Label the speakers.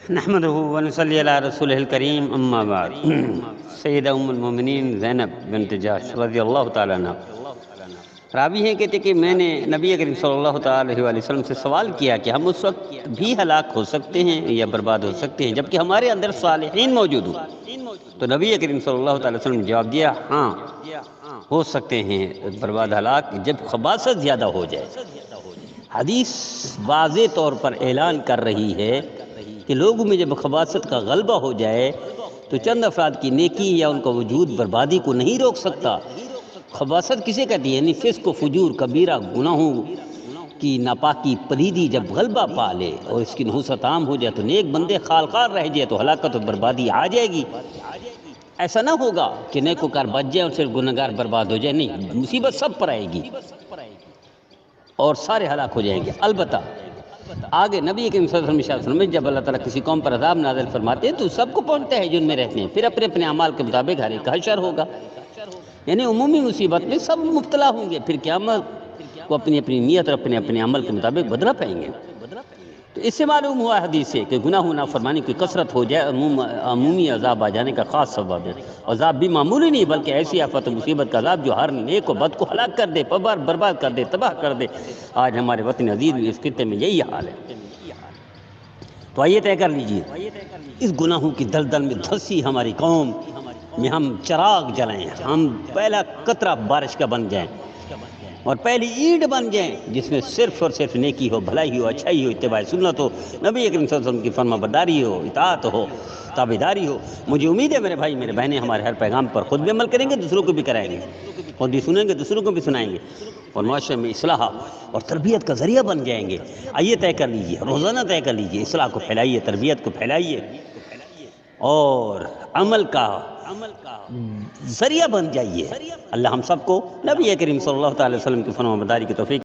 Speaker 1: نحمدہ ونصلی علی رسولہ الکریم اما بعد سیدہ ام المومنین زینب بنت جحش رضی اللہ تعالیٰ عنہ راوی ہیں، کہتے کہ میں نے نبی کریم صلی اللہ تعالیٰ علیہ وسلم سے سوال کیا کہ ہم اس وقت بھی ہلاک ہو سکتے ہیں یا برباد ہو سکتے ہیں جبکہ ہمارے اندر صالحین موجود ہوں؟ تو نبی کریم صلی اللہ تعالیٰ وسلم نے جواب دیا، ہاں ہو سکتے ہیں برباد ہلاک جب خباثت زیادہ ہو جائے۔ حدیث واضح طور پر اعلان کر رہی ہے کہ لوگوں میں جب خباثت کا غلبہ ہو جائے تو چند افراد کی نیکی یا ان کا وجود بربادی کو نہیں روک سکتا۔ خباثت کسے کہتی ہے؟ یعنی فسق و فجور، کبیرہ گناہوں کی ناپاکی پلیدی جب غلبہ پا لے اور اس کی نحوست عام ہو جائے تو نیک بندے خالخال رہ جائے تو ہلاکت و بربادی آ جائے گی۔ ایسا نہ ہوگا کہ نیکوکار بچ جائے اور صرف گنہگار برباد ہو جائے، نہیں، مصیبت سب پر آئے گی اور سارے ہلاک ہو جائیں گے۔ البتہ آگے نبی کریم صلی اللہ علیہ وسلم میں جب اللہ تعالیٰ کسی قوم پر عذاب نازل فرماتے ہیں تو سب کو پہنچتا ہے جن میں رہتے ہیں، پھر اپنے اپنے اعمال کے مطابق ہر ایک کا حشر ہوگا، یعنی عمومی مصیبت میں سب مبتلا ہوں گے، پھر قیامت کو اپنی اپنی نیت اور اپنے اپنے عمل کے مطابق بدلہ پائیں گے۔ تو اس سے معلوم ہوا حدیث سے کہ گناہ و نافرمانی کی کثرت ہو جائے عمومی عذاب آ جانے کا خاص سبب ہے۔ عذاب بھی معمولی نہیں بلکہ ایسی آفت و مصیبت کا عذاب جو ہر نیک و بد کو ہلاک کر دے، برباد کر دے، تباہ کر دے۔ آج ہمارے وطن عزیز میں اس خطے میں یہی حال ہے۔ تو آئیے طے کر لیجئے، اس گناہوں کی دلدل میں دھسی ہماری قوم میں ہم چراغ جلائیں، ہم پہلا قطرہ بارش کا بن جائیں اور پہلی اینٹ بن جائیں جس میں صرف اور صرف نیکی ہو، بھلائی ہو، اچھائی ہو، اتباع سنت ہو، نبی کریم صلی اللہ علیہ وسلم کی فرما برداری ہو، اطاعت ہو، تابعداری ہو۔ مجھے امید ہے میرے بھائی میرے بہنیں ہمارے ہر پیغام پر خود بھی عمل کریں گے، دوسروں کو بھی کرائیں گے، خود بھی سنیں گے، دوسروں کو بھی سنائیں گے اور معاشرے میں اصلاح اور تربیت کا ذریعہ بن جائیں گے۔ آئیے طے کر لیجئے، روزانہ طے کر لیجئے، اصلاح کو پھیلائیے، تربیت کو پھیلائیے اور عمل کا ذریعہ بن جائیے۔ اللہ ہم سب کو نبی کریم صلی اللہ تعالی وسلم کی فرما برداری کی توفیق